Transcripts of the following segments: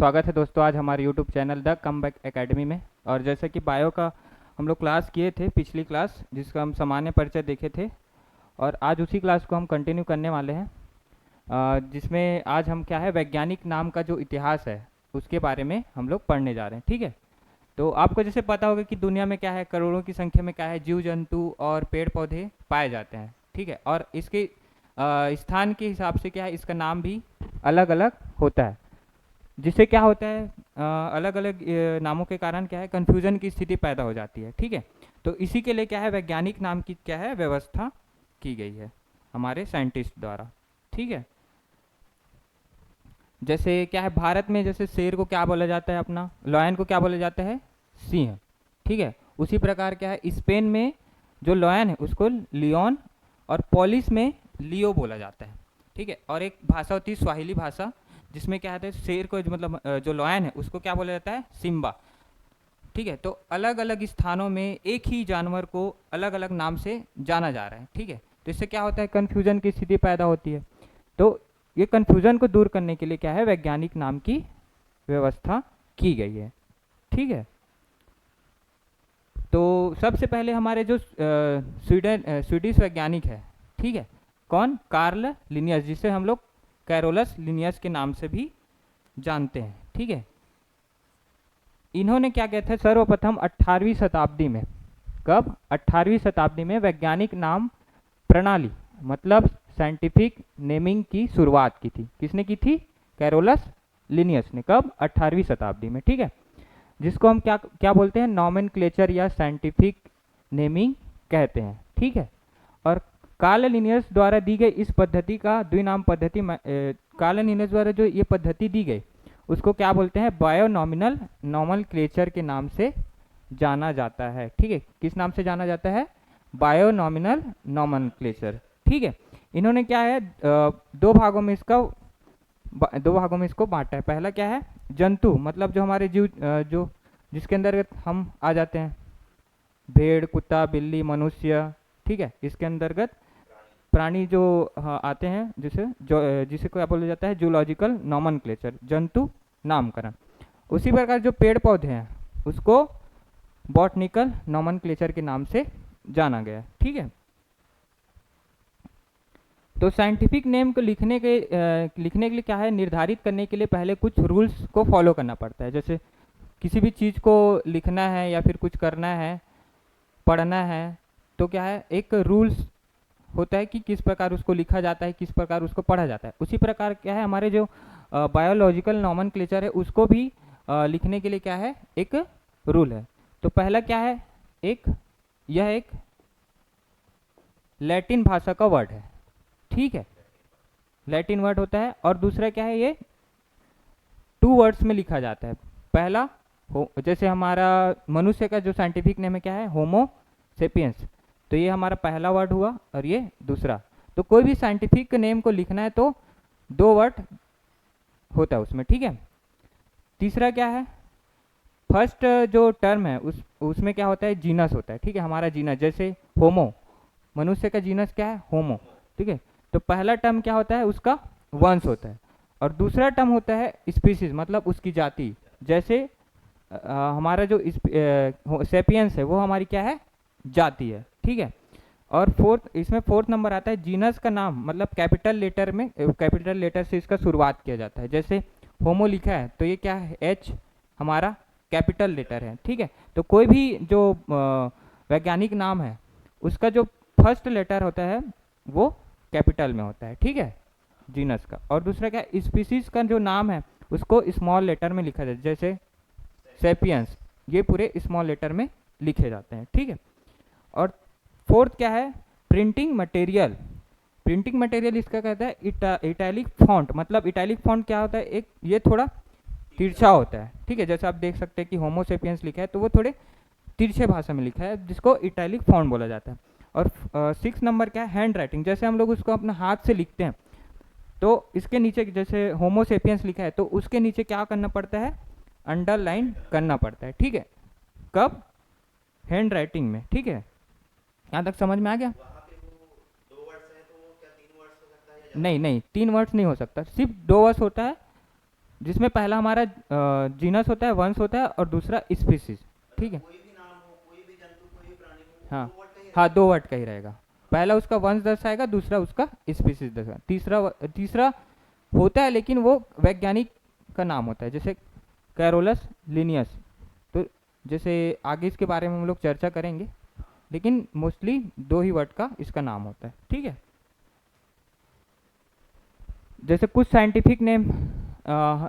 स्वागत है दोस्तों आज हमारे YouTube channel the comeback academy में। और जैसे कि बायो का हम लोग क्लास किए थे पिछली क्लास, जिसका हम सामान्य परिचय देखे थे, और आज उसी क्लास को हम कंटिन्यू करने वाले हैं, जिसमें आज हम क्या है वैज्ञानिक नाम का जो इतिहास है उसके बारे में हम लोग पढ़ने जा रहे हैं। ठीक है, तो आपको जैसे पता होगा कि दुनिया में क्या है, करोड़ों की संख्या में क्या है जीव जंतु और पेड़ पौधे पाए जाते हैं। ठीक है, और इसके स्थान के हिसाब से क्या है इसका नाम भी अलग अलग होता है, जिससे क्या होता है अलग अलग नामों के कारण क्या है कन्फ्यूजन की स्थिति पैदा हो जाती है। ठीक है, तो इसी के लिए क्या है वैज्ञानिक नाम की क्या है व्यवस्था की गई है हमारे साइंटिस्ट द्वारा। ठीक है, जैसे क्या है भारत में जैसे शेर को क्या बोला जाता है, अपना लॉयन को क्या बोला जाता है, सिंह। ठीक है, उसी प्रकार क्या है स्पेन में जो लॉयन है उसको लियोन, और पोलिस में लियो बोला जाता है। ठीक है, और एक भाषा होती है स्वाहिली भाषा, जिसमें क्या है शेर को मतलब जो लॉयन है उसको क्या बोला जाता है, सिम्बा। ठीक है, तो अलग अलग स्थानों में एक ही जानवर को अलग अलग नाम से जाना जा रहा है। ठीक है, तो इससे क्या होता है कन्फ्यूजन की स्थिति पैदा होती है। तो ये कन्फ्यूजन को दूर करने के लिए क्या है वैज्ञानिक नाम की व्यवस्था की गई है। ठीक है, तो सबसे पहले हमारे जो स्वीडिश वैज्ञानिक है, ठीक है, कौन, कार्ल लिनियस, जिसे हम लोग कैरोलस लिनियस के नाम से भी जानते हैं। ठीक है, इन्होंने क्या किया था सर्वप्रथम 18वीं शताब्दी में, कब, 18वीं शताब्दी में वैज्ञानिक नाम प्रणाली मतलब साइंटिफिक नेमिंग की शुरुआत की थी। किसने की थी, कैरोलस लिनियस ने। कब, 18वीं शताब्दी में। ठीक है, जिसको हम क्या क्या बोलते हैं, नॉमेनक्लेचर या साइंटिफिक नेमिंग कहते हैं। ठीक है, और कार्ल लिनियस द्वारा दी गई इस पद्धति का द्विनाम पद्धति, कार्ल लिनियस द्वारा जो ये पद्धति दी गई उसको क्या बोलते हैं, बायोनॉमिनल नॉमेनक्लेचर के नाम से जाना जाता है। ठीक है, किस नाम से जाना जाता है, बायोनॉमिनल नॉमेनक्लेचर। ठीक है, इन्होंने क्या है दो भागों में इसको बांटा है। पहला क्या है, जंतु मतलब जो हमारे जीव जो जिसके अंदर हम आ जाते हैं, भेड़, कुत्ता, बिल्ली, मनुष्य। ठीक है, इसके अंतर्गत प्राणी जो आते हैं, जिसे क्या बोला जाता है जूलॉजिकल नॉमेनक्लेचर, जंतु नामकरण। उसी प्रकार जो पेड़ पौधे हैं उसको बॉटनिकल नॉमेनक्लेचर के नाम से जाना गया। ठीक है, तो साइंटिफिक नेम को लिखने के लिए क्या है, निर्धारित करने के लिए पहले कुछ रूल्स को फॉलो करना पड़ता है। जैसे किसी भी चीज़ को लिखना है या फिर कुछ करना है, पढ़ना है, तो क्या है एक रूल्स होता है कि किस प्रकार उसको लिखा जाता है, किस प्रकार उसको पढ़ा जाता है। उसी प्रकार क्या है हमारे जो बायोलॉजिकल नॉमेनक्लेचर है उसको भी लिखने के लिए क्या है एक रूल है। तो पहला क्या है, यह एक लैटिन भाषा का वर्ड है। ठीक है, लैटिन वर्ड होता है, और दूसरा क्या है ये 2 वर्ड्स में लिखा जाता है। पहला जैसे हमारा मनुष्य का जो साइंटिफिक नेम है क्या है, होमो सेपियंस, तो ये हमारा पहला वर्ड हुआ, और ये दूसरा। तो कोई भी साइंटिफिक नेम को लिखना है तो 2 वर्ड होता है उसमें। ठीक है, तीसरा क्या है, फर्स्ट जो टर्म है उसमें क्या होता है, जीनस होता है। ठीक है, हमारा जीनस जैसे होमो, मनुष्य का जीनस क्या है, होमो। ठीक है, तो पहला टर्म क्या होता है, उसका वंश होता है, और दूसरा टर्म होता है स्पीसीज मतलब उसकी जाति। जैसे हमारा जो सेपियंस है वो हमारी क्या है, जाति है। ठीक है, और फोर्थ नंबर आता है जीनस का नाम मतलब कैपिटल लेटर से इसका शुरुआत किया जाता है। जैसे होमो लिखा है तो ये क्या है, एच हमारा कैपिटल लेटर है। ठीक है, तो कोई भी जो वैज्ञानिक नाम है उसका जो फर्स्ट लेटर होता है वो कैपिटल में होता है। ठीक है, जीनस का। और दूसरा क्या, स्पीसीज का जो नाम है उसको स्मॉल लेटर में लिखा जाता है, जैसे सेपियंस, ये पूरे स्मॉल लेटर में लिखे जाते हैं। ठीक है, और फोर्थ क्या है, प्रिंटिंग मटेरियल इसका कहता है इटैलिक फॉन्ट। मतलब इटैलिक फॉन्ट क्या होता है, एक ये थोड़ा तिरछा होता है। ठीक है, जैसे आप देख सकते हैं कि होमो सेपियंस लिखा है तो वो थोड़े तिरछे भाषा में लिखा है, जिसको इटैलिक फॉन्ट बोला जाता है। और 6 नंबर क्या है, हैंड राइटिंग। जैसे हम लोग उसको अपने हाथ से लिखते हैं तो इसके नीचे जैसे होमो सेपियंस लिखा है तो उसके नीचे क्या करना पड़ता है, अंडरलाइन करना पड़ता है। ठीक है, कब, हैंड राइटिंग में। ठीक है, यहाँ तक समझ में आ गया। नहीं 3 वर्ड्स नहीं हो सकता, सिर्फ 2 वर्ड्स होता है। जिसमें पहला हमारा जीनस होता है, वंश होता है, और दूसरा स्पीसीज। ठीक है, कोई भी नाम हो, कोई भी जंतु, कोई भी प्राणी हो, वो हाँ 2 वर्ड का ही हाँ, रहेगा। 2 वर्ड का ही रहेगा। पहला उसका वंश दर्शाएगा, दूसरा उसका स्पीसीज दर्शाएगा, तीसरा होता है लेकिन वो वैज्ञानिक का नाम होता है, जैसे कैरोलस लिनियस। तो जैसे आगे इसके बारे में हम लोग चर्चा करेंगे, लेकिन मोस्टली 2 ही वर्ड का इसका नाम होता है। ठीक है, जैसे कुछ साइंटिफिक नेम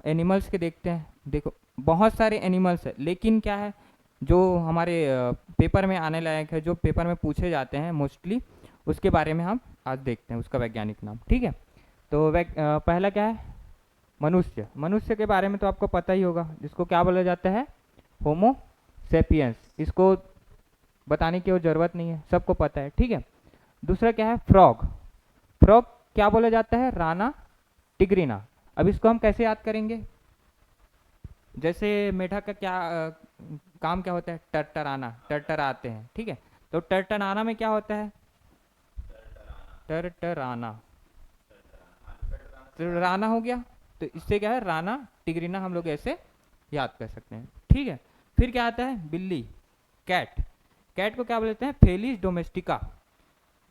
एनिमल्स के देखते हैं। देखो बहुत सारे एनिमल्स है, लेकिन क्या है जो हमारे पेपर में आने लायक है, जो पेपर में पूछे जाते हैं मोस्टली, उसके बारे में हम आज देखते हैं उसका वैज्ञानिक नाम। ठीक है, तो पहला क्या है, मनुष्य। मनुष्य के बारे में तो आपको पता ही होगा, जिसको क्या बोला जाता है, होमो सेपियंस। इसको बताने की और ज़रूरत नहीं है, सबको पता है। ठीक है, दूसरा क्या है, फ्रॉग। फ्रॉग क्या बोला जाता है, राना टिग्रिना। अब इसको हम कैसे याद करेंगे, जैसे मेढक का क्या काम क्या होता है, टरटराना, टरटराते हैं। ठीक है, तो टरटराना में क्या होता है, टरटराना, तो राना हो गया। तो इससे क्या है, राना टिग्रिना हम लोग ऐसे याद कर सकते हैं। ठीक है, फिर क्या आता है, बिल्ली, कैट। कैट को क्या बोलते हैं, फेलिस डोमेस्टिका।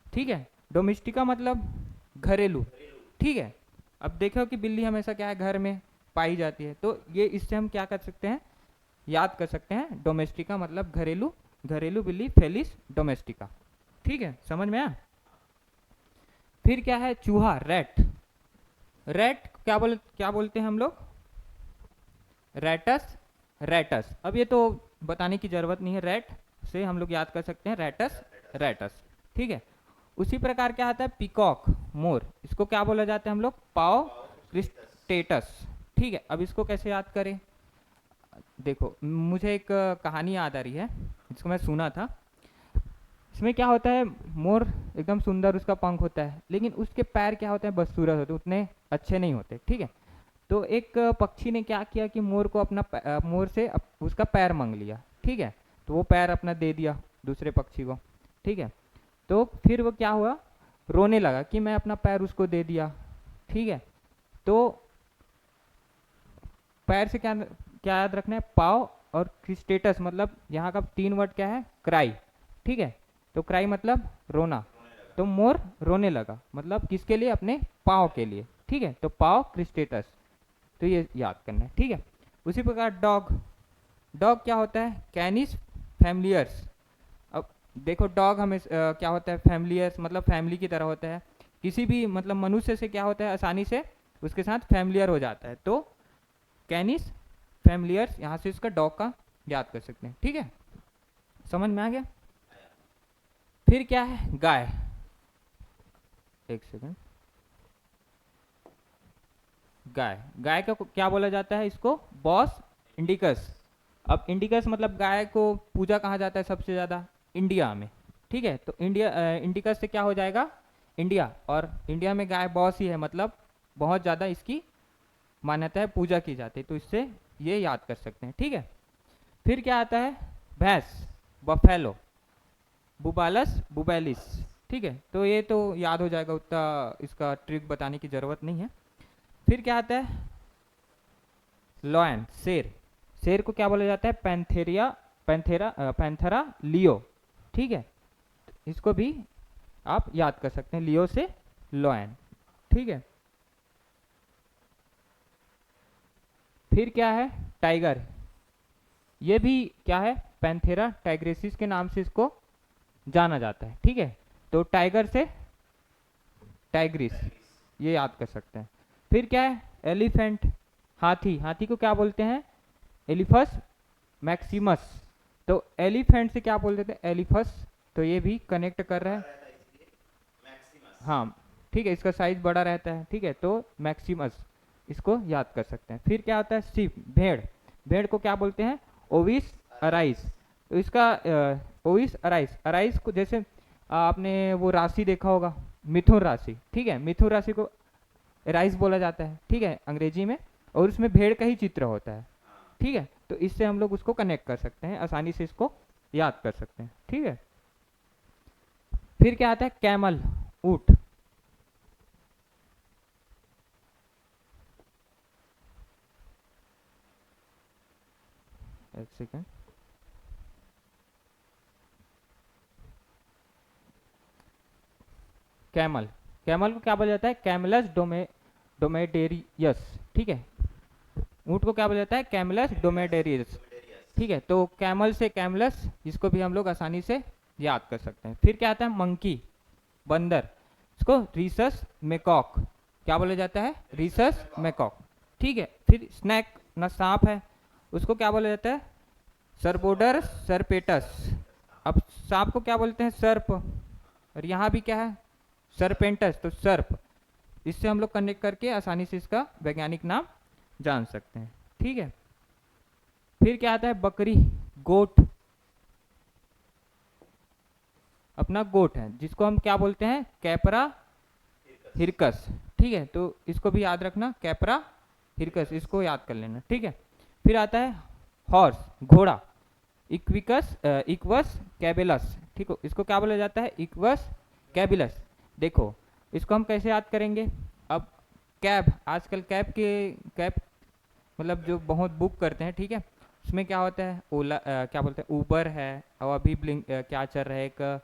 ठीक है, डोमेस्टिका मतलब घरेलू। ठीक है, अब देखो कि बिल्ली हमेशा क्या है, घर में पाई जाती है, तो ये इससे हम क्या कर सकते हैं, याद कर सकते हैं, डोमेस्टिका मतलब घरेलू, घरेलू बिल्ली, फेलिस डोमेस्टिका। ठीक है, समझ में आया। फिर क्या है, चूहा, रैट। रैट क्या बोलते हैं हम लोग, रैटस, रैटस। अब ये तो बताने की जरूरत नहीं है, रैट से हम लोग याद कर सकते हैं, रैटस, रैटस। ठीक है, उसी प्रकार क्या आता है, पिकॉक, मोर। इसको क्या बोला जाता है हम लोग, पाओ क्रिस्टेटस। ठीक है, अब इसको कैसे याद करें, देखो मुझे एक कहानी याद आ रही है, जिसको मैं सुना था। इसमें क्या होता है, मोर एकदम सुंदर उसका पंख होता है, लेकिन उसके पैर क्या होते हैं, बदसूरत होते हैं, उतने अच्छे नहीं होते। ठीक है, तो एक पक्षी ने क्या किया कि मोर को अपना मोर से उसका पैर मांग लिया। ठीक है, तो वो पैर अपना दे दिया दूसरे पक्षी को। ठीक है, तो फिर वो क्या हुआ, रोने लगा कि मैं अपना पैर उसको दे दिया। ठीक है, तो पैर से क्या क्या याद रखना है, पाव और स्टेटस, मतलब यहाँ का 3 वर्ड क्या है, क्राई। ठीक है, तो क्राई मतलब रोना, तो मोर रोने लगा, मतलब किसके लिए, अपने पाव के लिए। ठीक है, तो पाव क्रिस्टेटस, तो ये याद करना है। ठीक है, उसी प्रकार डॉग। डॉग क्या होता है, कैनिस फैमिलियर्स। अब देखो डॉग हमें क्या होता है, फैमिलियर्स मतलब फैमिली की तरह होता है, किसी भी मतलब मनुष्य से क्या होता है, आसानी से उसके साथ फैमिलियर हो जाता है, तो कैनिस फैमिलियर्स, यहाँ से इसका डॉग का याद कर सकते हैं। ठीक है, समझ में आ गया। फिर क्या है, गाय। एक सेकंड, गाय, गाय का क्या बोला जाता है, इसको बॉस इंडिकस। अब इंडिकस मतलब गाय को पूजा कहा जाता है सबसे ज़्यादा इंडिया में। ठीक है, तो इंडिकस से क्या हो जाएगा, इंडिया, और इंडिया में गाय बॉस ही है, मतलब बहुत ज़्यादा इसकी मान्यता है, पूजा की जाती है, तो इससे ये याद कर सकते हैं। ठीक है, फिर क्या आता है, भैंस, बफेलो, बुबालस बुबैलिस। ठीक है, तो ये तो याद हो जाएगा, उतना इसका ट्रिक बताने की ज़रूरत नहीं है। फिर क्या आता है, लॉयन, शेर। शेर को क्या बोला जाता है, पैंथेरा लियो। ठीक है, इसको भी आप याद कर सकते हैं, लियो से लॉयन। ठीक है, फिर क्या है, टाइगर। ये भी क्या है, पैंथेरा टाइग्रेसिस के नाम से इसको जाना जाता है। ठीक है, तो टाइगर से टाइग्रिस, ये याद कर सकते हैं। फिर क्या है, एलिफेंट, हाथी। हाथी को क्या बोलते हैं, एलिफस मैक्सिमस। तो एलिफेंट से क्या बोल देते हैं, एलिफस, तो ये भी कनेक्ट कर रहा बड़ा है। रहता है इसलिए मैक्सिमस। हाँ, ठीक है, इसका साइज बड़ा रहता है। ठीक है, तो मैक्सिमस, इसको याद कर सकते हैं। फिर क्या होता है, शिप, भेड़। भेड़ को क्या बोलते हैं, ओविस अराइज। अराइस। तो इसका ओविस अराइस, अराइस को जैसे आपने वो राशि देखा होगा, मिथुन राशि। ठीक है, मिथुन राशि को राइस बोला जाता है। ठीक है, अंग्रेजी में, और उसमें भेड़ का ही चित्र होता है। हाँ। ठीक है, तो इससे हम लोग उसको कनेक्ट कर सकते हैं, आसानी से इसको याद कर सकते हैं। ठीक है, फिर क्या आता है, कैमल, ऊंट। एक सेकेंड। कैमल, कैमल को क्या बोला जाता है? कैमलस डोमेडेरियस, ठीक है। ऊँट को क्या बोला जाता है? कैमलस डोमेडेरियस, ठीक है। तो कैमल से कैमलस, इसको भी हम लोग आसानी से याद कर सकते हैं। फिर क्या आता है? मंकी, बंदर, इसको रीसस मेकॉक क्या बोला जाता है? रीसस मेकॉक, ठीक है। फिर स्नैक ना सांप है, उसको क्या बोला जाता है? सर्पोडर सर्पेटस। अब सांप को क्या बोलते हैं? सर्प। और यहाँ भी क्या है? सर्पेंटस, तो सर्प। इससे हम लोग कनेक्ट करके आसानी से इसका वैज्ञानिक नाम जान सकते हैं, ठीक है। फिर क्या आता है? बकरी, गोट, अपना गोट है जिसको हम क्या बोलते हैं? कैपरा हिरकस, ठीक है। तो इसको भी याद रखना, कैपरा हिरकस, इसको याद कर लेना, ठीक है। फिर आता है हॉर्स, घोड़ा, इक्विकस इक्वस कैबिलस, ठीक हो, इसको क्या बोला जाता है? इक्वस कैबिलस। देखो इसको हम कैसे याद करेंगे? अब कैब, आजकल कैब मतलब जो बहुत बुक करते हैं, ठीक है, उसमें क्या होता है? ओला क्या बोलते हैं? ऊबर है, और अभी ब्लिंक क्या चल रहा है? एक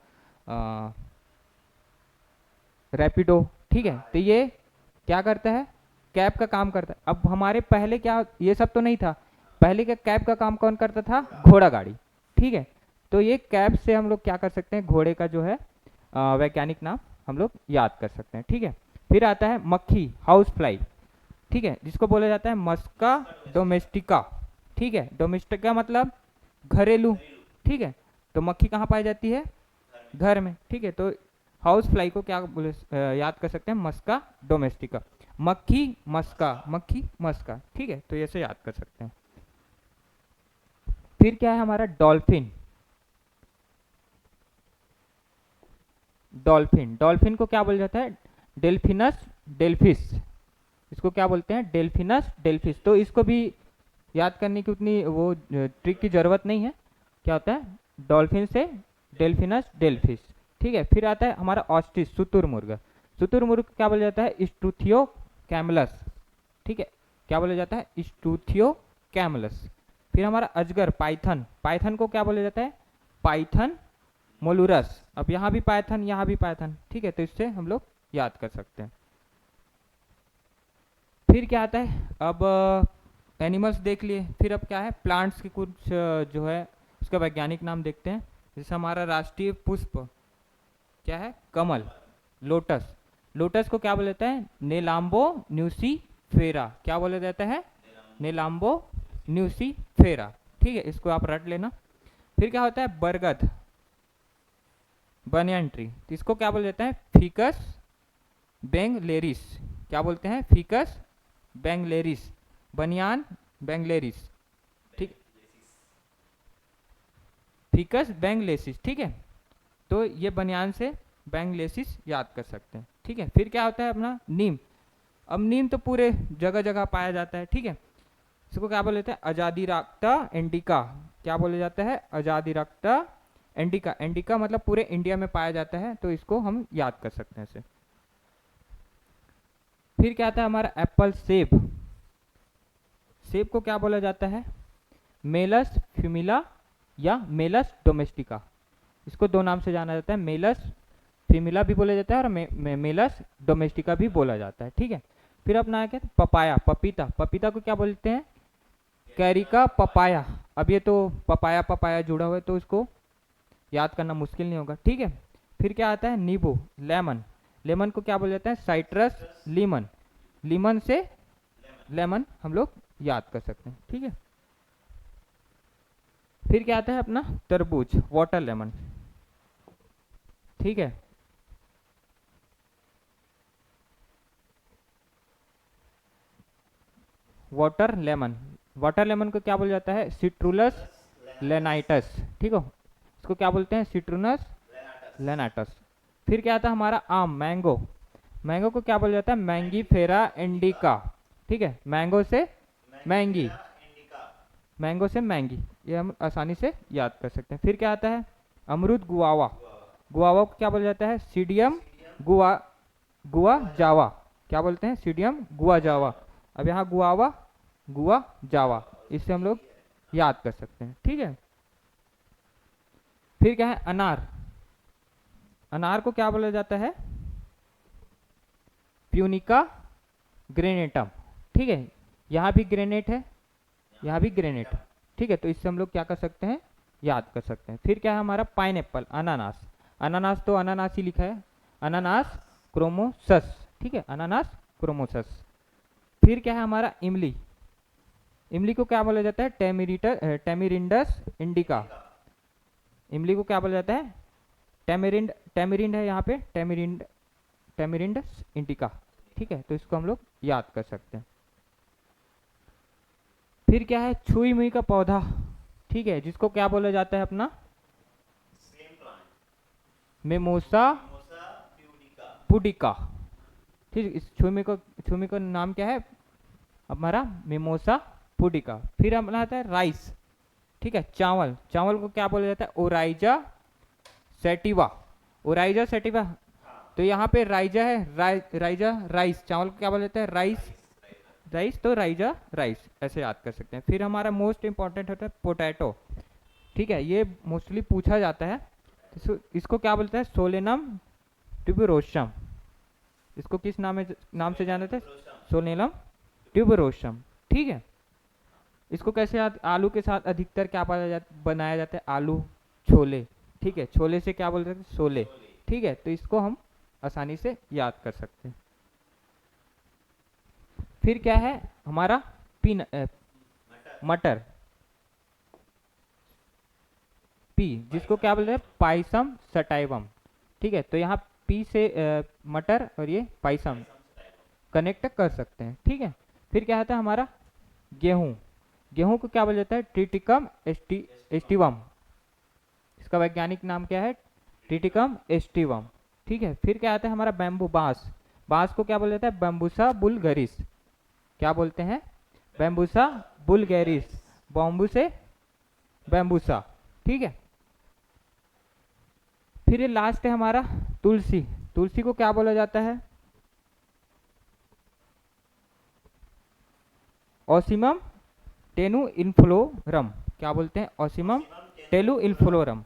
रैपिडो, ठीक है। तो ये क्या करता है? कैब का काम करता है। अब हमारे पहले क्या, ये सब तो नहीं था, पहले का कैब का काम कौन करता था? घोड़ा गाड़ी, ठीक है। तो ये कैब से हम लोग क्या कर सकते हैं? घोड़े का जो है वैज्ञानिक नाम हम लोग याद कर सकते हैं, ठीक है। फिर आता है मक्खी, हाउस फ्लाई, ठीक है, जिसको बोला जाता है मस्का डोमेस्टिका, ठीक है। डोमेस्टिका मतलब घरेलू, ठीक है। तो मक्खी कहाँ पाई जाती है? घर में, ठीक है। तो हाउस फ्लाई को क्या बोले याद कर सकते हैं? मस्का डोमेस्टिका। मक्खी मस्का, मक्खी मस्का, ठीक है। तो ऐसे याद कर सकते हैं। फिर क्या है हमारा? डॉल्फिन, डॉल्फिन, डॉल्फिन को क्या बोला जाता है? डेल्फिनस डेल्फिस, इसको क्या बोलते हैं? डेल्फिनस डेल्फिस। तो इसको भी याद करने की उतनी वो ट्रिक की जरूरत नहीं है। क्या होता है? डॉल्फिन से डेल्फिनस डेल्फिस, ठीक है। फिर आता है हमारा ऑस्ट्रिच, शुतुरमुर्ग, शुतुरमुर्ग क्या बोला जाता है? स्टूथियो कैमलस, ठीक है, क्या बोला जाता है? स्टूथियो कैमलस। फिर हमारा अजगर, पाइथन, पाइथन को क्या बोला जाता है? पाइथन मोलुरस। अब यहाँ भी पाइथन, यहाँ भी पाइथन, ठीक है। तो इससे हम लोग याद कर सकते हैं। फिर क्या आता है? अब एनिमल्स देख लिए, फिर अब क्या है? प्लांट्स के कुछ जो है उसका वैज्ञानिक नाम देखते हैं। जैसे हमारा राष्ट्रीय पुष्प क्या है? कमल, लोटस, लोटस को क्या बोला जाता है? नेलाम्बो न्यूसीफेरा, क्या बोला जाता है? नेलाम्बो न्यूसीफेरा, ठीक है, इसको आप रट लेना। फिर क्या होता है? बरगद, बनियन ट्री, तो इसको क्या बोला जाता है? फीकस बेंगलेरिस, क्या बोलते हैं? फीकस बेंगलेरिस, बनियान बेंगलेरिस, ठीक, फीकस बेंगलेसिस, ठीक है। तो ये बनियान से बेंगलेसिस याद कर सकते हैं, ठीक है। फिर क्या होता है अपना? नीम, अब नीम तो पूरे जगह जगह पाया जाता है, ठीक है। इसको क्या बोले जाते हैं? अजादिराक्टा इंडिका, क्या बोला जाता है? अजादिराक्टा इंडिका, इंडिका मतलब पूरे इंडिया में पाया जाता है, तो इसको हम याद कर सकते हैं इसे। फिर क्या आता है हमारा? एप्पल, सेब, सेब को क्या बोला जाता है? मेलस फ्यूमिला या मेलस डोमेस्टिका, इसको दो नाम से जाना जाता है, मेलस फ्यूमिला भी बोला जाता है और मेलस डोमेस्टिका भी बोला जाता है, ठीक है। फिर अपना क्या? पपाया, पपीता, पपीता को क्या बोलते हैं? Carica papaya. अब ये तो पपाया पपाया जुड़ा हुआ है, तो इसको याद करना मुश्किल नहीं होगा, ठीक है। फिर क्या आता है? नींबू, लेमन, लेमन को क्या बोला जाता है? साइट्रस लीमन, लीमन से लेमन हम लोग याद कर सकते हैं, ठीक है। फिर क्या आता है अपना? तरबूज, वाटर लेमन, ठीक है। वाटर लेमन, वाटर लेमन को क्या बोला जाता है? सिट्रुलस लेनाइटस, ठीक हो, इसको क्या बोलते हैं? सिट्रुनस लेनाइटस। फिर क्या आता है हमारा? आम, मैंगो, मैंगो को क्या बोला जाता है? मैंगी फेरा इंडिका, ठीक है, मैंगो से मैंगी, मैंगो से मैंगी, ये हम आसानी से याद कर सकते हैं। फिर क्या आता है? अमरूद, गुआवा, गुआवा को क्या बोला जाता है? सीडियम गुआ गुआ जावा, क्या बोलते हैं? सीडियम गुआ जावा। अब यहाँ गुआवा गुआ जावा, इससे हम लोग याद कर सकते हैं। ठीक है, फिर क्या है अनार। अनार को क्या बोला जाता है? Punica granatum. ठीक है, यहाँ भी ग्रेनेट है, यहाँ भी ग्रेनेट है। ठीक है, तो इससे हम लोग क्या कर सकते हैं? याद कर सकते हैं। फिर क्या है हमारा पाइनएप्पल, अनानास। अनानास तो अनानास ही लिखा है, अनानास क्रोमोसस। ठीक है, अनानास क्रोमोसस। फिर क्या है हमारा इमली। इमली को क्या बोला जाता है? टेमिरिंडस इंडिका। इमली को क्या बोला जाता है? टेमिरिंड, टेमिरिंड है यहाँ पे, टेमिरिंड, टेमिरिंडस इंडिका। ठीक है, तो इसको हम लोग याद कर सकते हैं। फिर क्या है छुई मुई का पौधा। ठीक है, जिसको क्या बोला जाता है अपना? सेम प्लांट, मेमोसा मोसा प्यूडिका। पुडिका। ठीक है, इस छुई का नाम क्या है हमारा? Mimosa pudica. फिर हमारा आता है राइस। ठीक है, चावल। चावल को क्या बोला जाता है? Oryza sativa. Oryza sativa. तो यहाँ पे राइजा है, राइजा राइस। चावल को क्या बोला जाता है? राइस। राइस तो राइजा राइस, ऐसे याद कर सकते हैं। फिर हमारा मोस्ट इंपॉर्टेंट होता है पोटैटो। ठीक है, ये मोस्टली पूछा जाता है। इसको क्या बोलते हैं? Solanum tuberosum. इसको किस नाम से जाना जाता है? Solanum tuberosum. ठीक है, इसको कैसे याद? आलू के साथ अधिकतर क्या बनाया जाता है? आलू छोले। ठीक है, छोले से क्या बोलते हैं? सोले। ठीक है, तो इसको हम आसानी से याद कर सकते हैं। फिर क्या है हमारा? मटर। पी, जिसको क्या बोलते हैं? Pisum sativum. ठीक है, तो यहाँ पी से मटर और ये पाइसम कनेक्ट कर सकते हैं। ठीक है, फिर क्या आता है हमारा? गेहूं। गेहूं को क्या बोला जाता है? Triticum aestivum. इसका वैज्ञानिक नाम क्या है? Triticum aestivum. ठीक है, फिर क्या आता है हमारा? बैम्बू, बांस। बांस को क्या बोला जाता है? बम्बूसा बुलगरिस। क्या बोलते हैं? बैम्बूसा बुलगेरिस। बॉम्बू से बैम्बूसा। ठीक है, फिर ये लास्ट है हमारा तुलसी। तुलसी को क्या बोला जाता है? ओसिमम टेनु इन्फ्लोरम। क्या बोलते हैं? ओसिमम टेलु इन्फ्लोरम।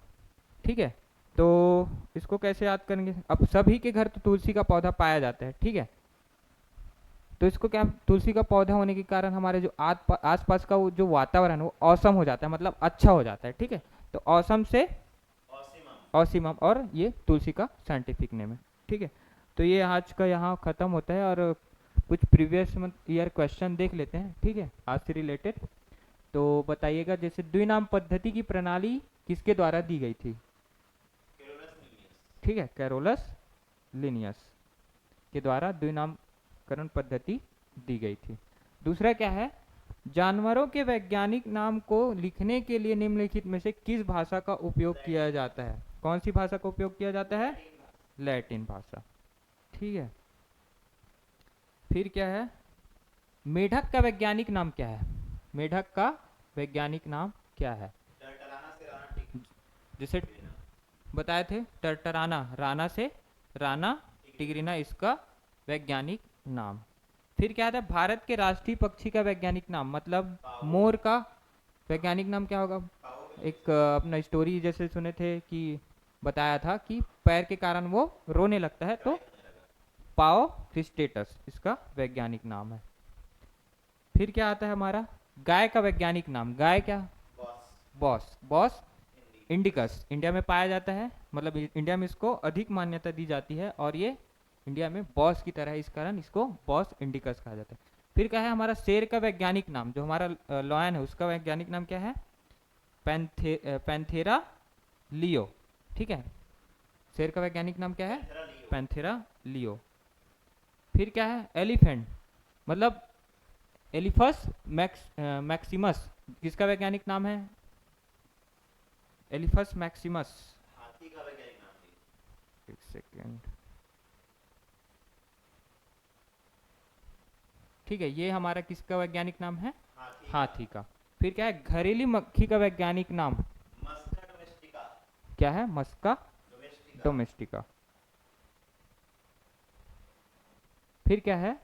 ठीक है, तो इसको कैसे याद करेंगे? अब सभी के घर तो तुलसी का पौधा पाया जाता है। ठीक है, तो इसको क्या, तुलसी का पौधा होने के कारण हमारे जो आसपास का वो जो वातावरण है वो औसम हो जाता है, मतलब अच्छा हो जाता है। ठीक है, तो औसम से ऑसिमम, और ये तुलसी का साइंटिफिक नेम है। ठीक है, तो ये आज का यहाँ ख़त्म होता है, और कुछ प्रीवियस ईयर क्वेश्चन देख लेते हैं। ठीक है, आज से रिलेटेड। तो बताइएगा, जैसे द्विनाम पद्धति की प्रणाली किसके द्वारा दी गई थी? ठीक है, कैरोलस लिनियस के द्वारा द्विनामकरण पद्धति दी गई थी। दूसरा क्या है? जानवरों के वैज्ञानिक नाम को लिखने के लिए निम्नलिखित में से किस भाषा का उपयोग किया जाता है? कौन सी भाषा का उपयोग किया जाता है? लैटिन भाषा। ठीक है, फिर क्या है? मेढक का वैज्ञानिक नाम क्या है? मेढक का वैज्ञानिक नाम क्या है? जैसे बताए थे, टर्टराना, राना से राना टिग्रिना इसका वैज्ञानिक नाम। फिर क्या था? भारत के राष्ट्रीय पक्षी का वैज्ञानिक नाम, मतलब मोर का वैज्ञानिक नाम क्या होगा? एक अपना स्टोरी जैसे सुने थे कि बताया था कि पैर के कारण वो रोने लगता है, तो पाओ क्रिस्टेटस इसका वैज्ञानिक नाम है। फिर क्या आता है हमारा? गाय का वैज्ञानिक नाम। गाय क्या? बॉस। बॉस इंडिकस इंडिया में पाया जाता है, मतलब इंडिया में इसको अधिक मान्यता दी जाती है, और ये इंडिया में बॉस की तरह है, इस कारण इसको बॉस इंडिकस कहा जाता है। फिर क्या है हमारा? शेर का वैज्ञानिक नाम, जो हमारा लॉयन है उसका वैज्ञानिक नाम क्या है? Panthera leo. ठीक है, शेर का वैज्ञानिक नाम क्या है? Panthera leo. फिर क्या है? एलिफेंट, मतलब एलिफस मैक्सिमस, किसका वैज्ञानिक नाम है? Elephas maximus. हाथी का वैज्ञानिक नाम है। एक सेकेंड। ठीक है, ये हमारा किसका वैज्ञानिक नाम है? हाथी का। फिर क्या है? घरेलू मक्खी का वैज्ञानिक नाम मस्का डोमेस्टिका। क्या है? मस्का डोमेस्टिका। फिर क्या है?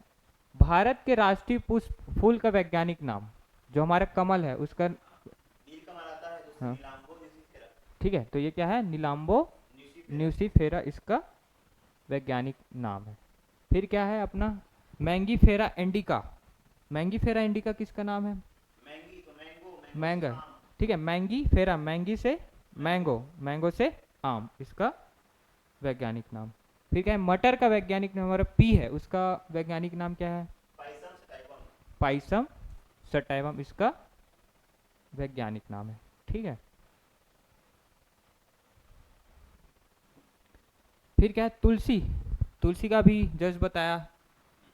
भारत के राष्ट्रीय पुष्प फूल का वैज्ञानिक नाम, जो हमारा कमल है उसका हाँ नीलाम्बो न्यूसिफेरा। ठीक है, तो ये क्या है, नीलाम्बो न्यूसिफेरा। न्यूसीफेरा इसका वैज्ञानिक नाम है। फिर क्या है अपना मैंगीफेरा इंडिका। मैंगीफेरा इंडिका किसका नाम है? मैंगी तो मैंगो, मैंगो से मैंगो, आम। ठीक है, मैंगीफेरा, मैंगी से मैंगो, मैंगो से आम, इसका वैज्ञानिक नाम। फिर क्या है मटर का वैज्ञानिक नाम हमारा पी है, उसका वैज्ञानिक नाम क्या है? Pisum sativum. पाइसम सटाइवम इसका वैज्ञानिक नाम है। ठीक है, फिर क्या है तुलसी। तुलसी का भी जस्ट बताया,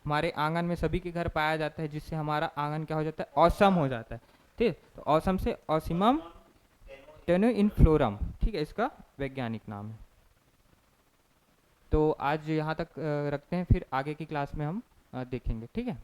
हमारे आंगन में सभी के घर पाया जाता है, जिससे हमारा आंगन क्या हो जाता है, औसम हो जाता है। ठीक है, तो औसम से ऑसिमम ऑसमम टेनो टेनो इन फ्लोरम, ठीक है, इसका वैज्ञानिक नाम है। तो आज यहाँ तक रखते हैं, फिर आगे की क्लास में हम देखेंगे। ठीक है।